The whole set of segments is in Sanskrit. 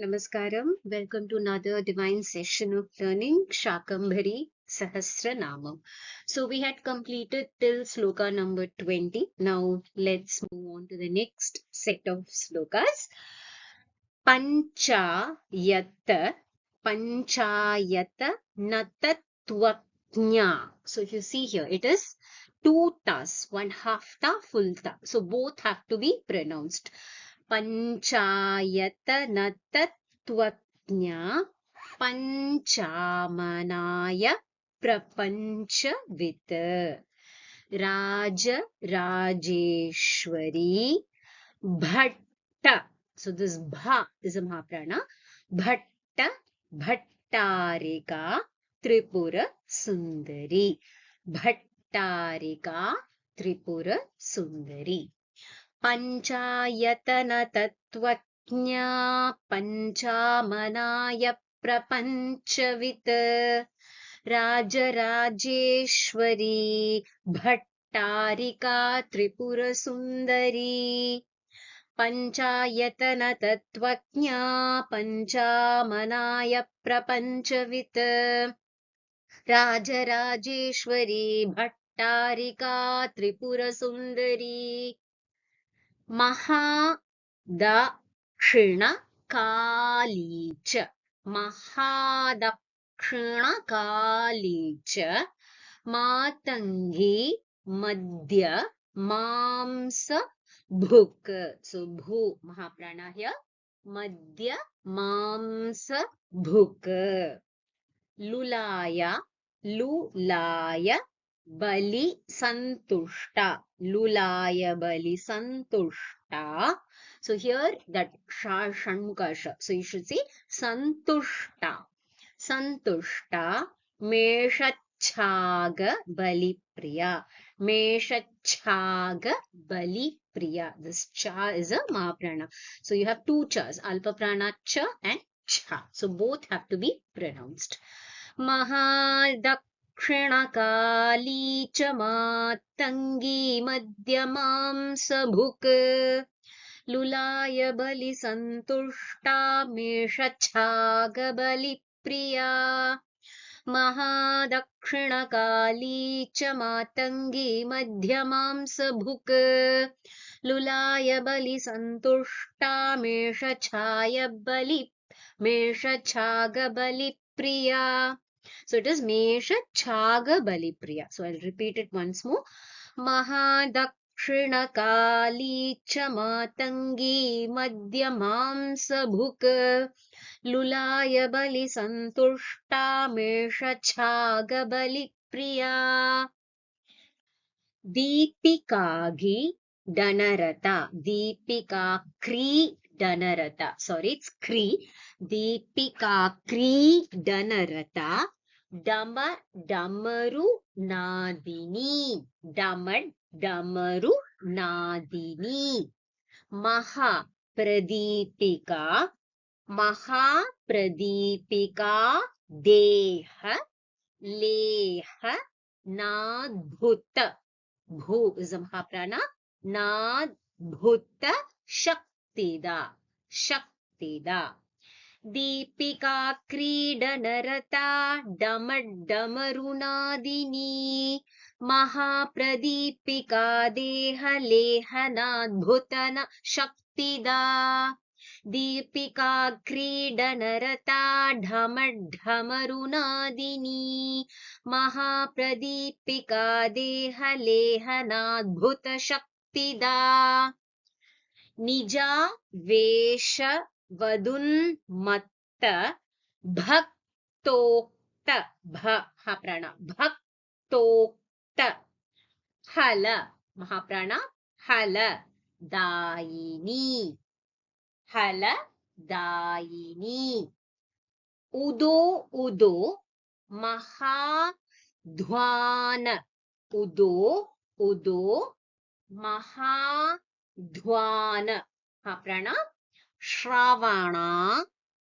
Namaskaram. Welcome to another divine session of learning Shakambhari Sahasranamam. So we had completed till sloka number 20. Now let's move on to the next set of slokas. Panchayata, Panchayata Natattvajna. So if you see here, it is two tas, one half ta, full ta. So both have to be pronounced. Panchayatanatattvajna Panchamanaya Prapanchvit Raja Rajeshwari Bhatta. So this bha is a mahaprana. Bhatta Bhattarika Tripura Sundari. Bhattarika Tripura Sundari. पञ्चायतनतत्त्वज्ञा पञ्चामनाय प्रपञ्चवित् Rajarajeshwari Bhattarika Tripurasundari पञ्चायतनतत्त्वज्ञा पञ्चामनाय प्रपञ्चवित् Rajarajeshwari Bhattarika Tripurasundari महादक्षिणकाली च महादक्षिणकाली च मातङ्गी मध्य मांस भुक्. So bhu mahaprana here. Madhya मांस भुक्. लुलाया लुलाय बलि संतुष्टा. Lulaya Bali Santushta. So here that Sha Shanmuka Sha. So you should say Santushta. Santushta Meshachaga Bali Priya. Meshachaga Bali Priya. This Cha is a Mahaprana. So you have two Chas, Alpa Prana Cha and Cha. So both have to be pronounced. Mahadakshinakalī ca matangī madhyamamsa-bhuk lulaya bali santushta meshachaga bali priya. Mahadakshinakalī ca matangī madhyamamsa-bhuk lulaya bali santushta meshachaga bali priya. So it is Mesha Chaga Bali Priya. So I'll repeat it once more. Mahadakshina Kali Chamatangi Madhyamamsa Bhuk Lulaya Bali Santushta Mesha Chaga Bali Priya. Deepikagi Danarata. Deepika Kri Danarata. Sorry, it's Kri. Deepika Kri Danarata. Dama Damaru Nadini. Damad Damaru Nadini. Maha Pradipika. Maha Pradipika Deha Leha Nadbhuta. Bhu is a mahaprana. Nadbhuta Shaktida. Shaktida. Deepika Kridanarata Damarunaadini Mahapradipika Deha Lehanadbhutana Shaktida. Deepika Kridanarata Dhamarunaadini Mahapradipika Deha Lehanadbhuta Shaktida. Nija Vesha Vadunmatta Bhaktokta Mahaprana Bhaktokta Hala Mahaprana Hala Dayini Hala Dayini Udo Udo Mahadhwana Udo Udo Mahadhwana Mahaprana Shravana,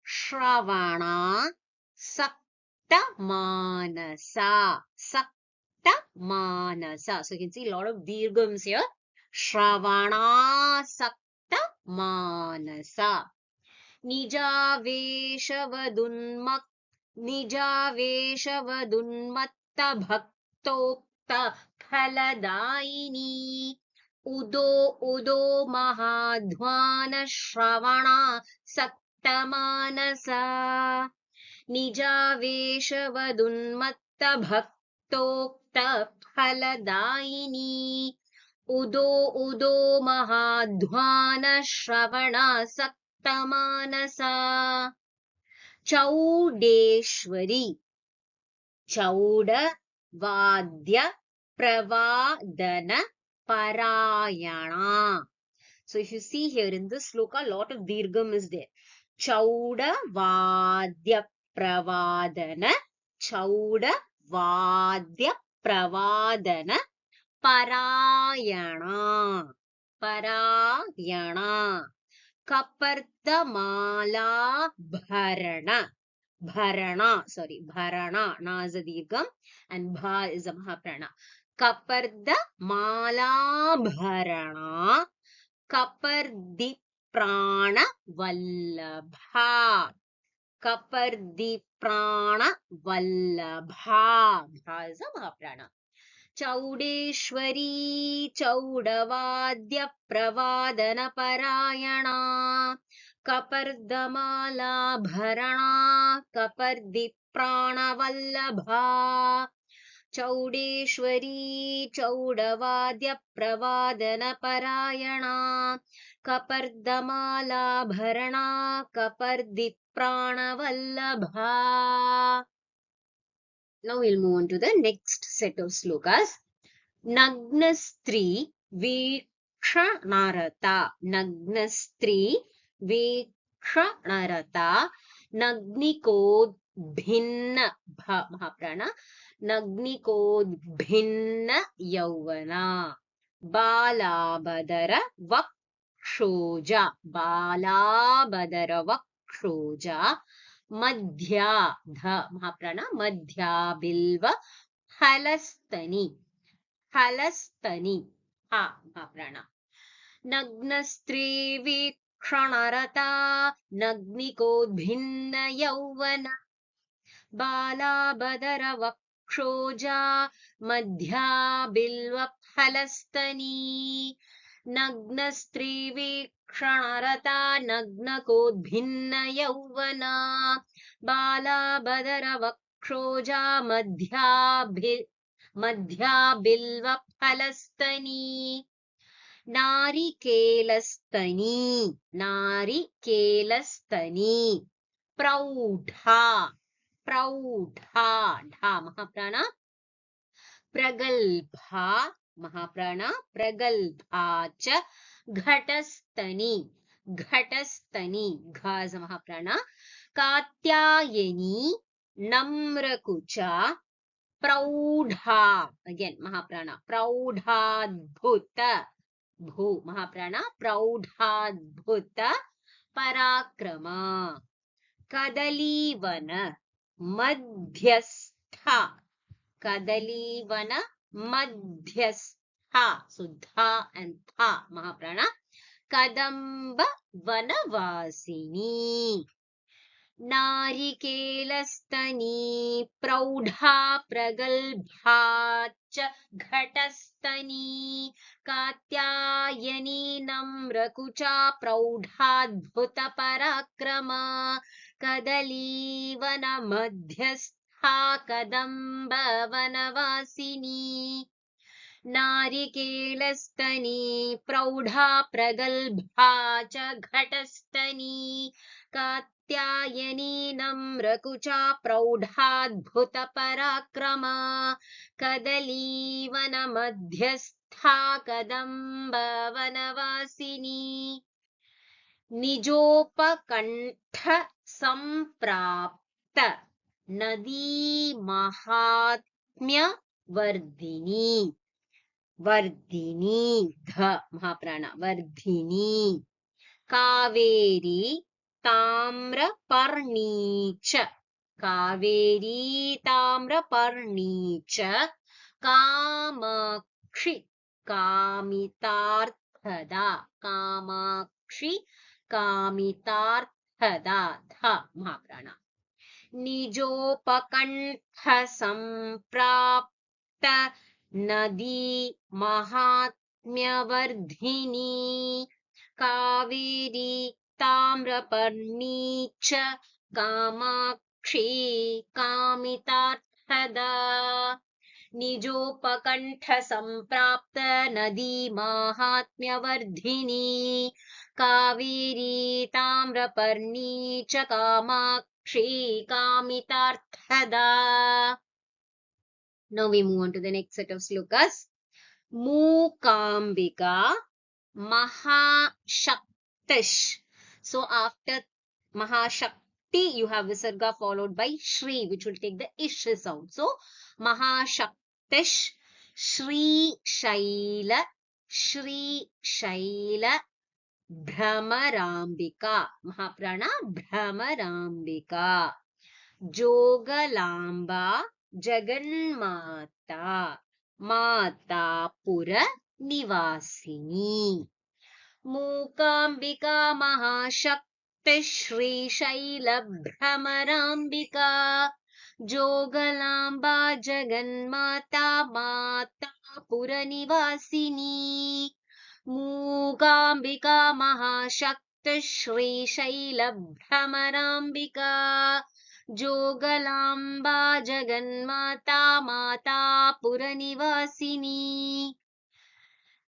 Shravana, Sakta Manasa, Sakta Manasa. So you can see a lot of dirghams here. Shravana, Sakta Manasa. निजावेशवदुन्मत्त भक्तोक्त फलदायिनी उदो उदो महाध्वान श्रवणा सक्तमानसा निजावेशवदुन्मत्त भक्तोक्त फलदायिनी उदो उदो महाध्वान श्रवणा सक्तमानसा चौडेश्वरी चौड वाद्य प्रवादन parayana. So if you see here in this sloka, a lot of dirgham is there. Chauda vadya pravadana, chauda vadya pravadana parayana, parayana. Kapardamala bharana, bharana, sorry, bharana, na is a dirgham and bha is a mahaprana. Kapardamala bharana, Kapardiprana Vallabha. Kapardiprana Vallabha. Bha is a Mahaprana. Chaudeshwari Chaudavadya Pravadana Parayana. Kapardamala Bharana Kapardiprana Vallabha. Chaudeshwari चौडवाद्य प्रवादन परायणा कपर्दमालाभरणा कपर्दिप्राणवल्लभा. Now we'll move on to the next set of slokas. Nagnastri Vikshanarata, Nagnastri Vikshanarata, Nagnikod Bhinna Mahaprana, Nagnikod Bhinna Yauvana, Balabadara Vakshoja, Balabadara Vakshoja, Madhya Dha Mahaprana, Madhya Bilva Halastani, Halastani, Ha Mahaprana. Nagnastri Vikshanarata, Nagnikodbhinna Yauvana, Balabadara Vakshoja, Madhya Bilva Halastani. Nagnastri Vikshanarata, Nagnakodbhinna Yauvana, Balabadara Vakshoja, Madhya Bilva Halastani. Narikelastani, Narikelastani. Praudha, Praudha, Dha Mahaprana. Pragalbha, Mahaprana. Pragalbha cha. Ghatastani, Ghatastani. Gha is a Mahaprana. Katyayani, Namrakucha. Praudha, again Mahaprana. Praudhadbhuta, Bhu Mahaprana. Praudhadbhuta Parakrama. Kadalivana Madhyastha, Kadalivana Madhyastha. So Dha and Tha Mahaprana. Kadamba Vanavasini. Narikelastani Praudha Pragalbha cha Ghatastani Katyayani Namrakucha Praudhadbhuta Parakrama Kadalivana Madhyastha Kadamba Vanavasini Narikelastani Praudha Pragalbha cha Ghatastani Katyayani Namrakucha Praudhadbhuta Parakrama Kadalivana Madhyastha Kadamba Vanavasini Nijopakantha Samprapta Nadi Mahatmya Vardini, Vardini, Dha Mahaprana, Vardini. Kaveri Tamraparni cha, Kaveri Tamraparni cha. Kamakshi Kamitarthada, Kamakshi Kamitarthada महाप्राण निजोपकण्ठ सम्प्राप्त नदी महात्म्यवर्धिनी कावेरी ताम्रपर्णी च कामाक्षी कामितार्थदा निजोपकण्ठ सम्प्राप्त नदी माहात्म्यवर्धिनी कावेरी ताम्रपर्णी च Kamakshi कामितार्थदा. Now we move on to the next set of slokas. Mookambika Mahashaktish. So after Mahashakti, you have Visarga followed by Shri, which will take the ish sound. So Mahashaktish, Shri Shaila, Bhramarambika, Mahaprana Bhramarambika, Jogalamba, Jaganmata, Mata Pura Nivasini. Mookambika Mahashakti Shri Shaila Bhramarambika, Jogalamba Jaganmata Mata Pura Nivasini. Mookambika Mahashakti Shri Shaila Bhramarambika, Jogalamba Jaganmata Mata Pura Nivasini.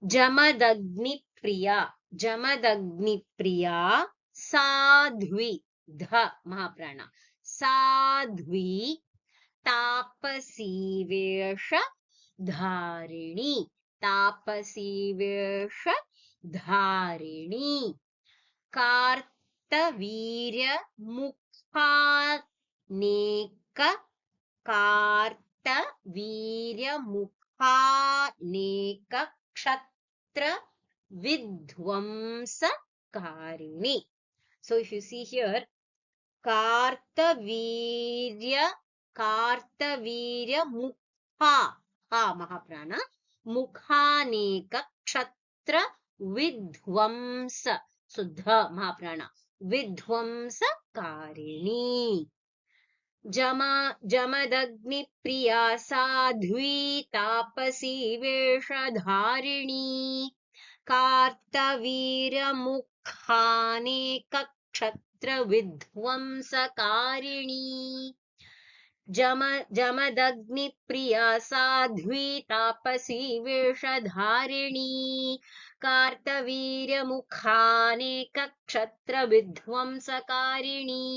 Jamadagni Priya Sadhvi Dha Mahaprana Sadhvi Tapasi Vesha Dharini Kartavirya Mukhaneka Kshatrā Vidvamsakarini. So if you see here, Kartavirya Mukha Mahaprana Mukhaneka Kshatrā Vidvamsa. So Dha Mahaprana Vidvamsakarini. Jamadagni Priya Sadhvi Tapasi Veshadharini Kartavirya Mukhaneka Kshatrā Vidvamsakarini. Jamadagni Priya Sadhvi Tapasi Veshadharini Kartavirya Mukhaneka Kshatrā Vidvamsakarini.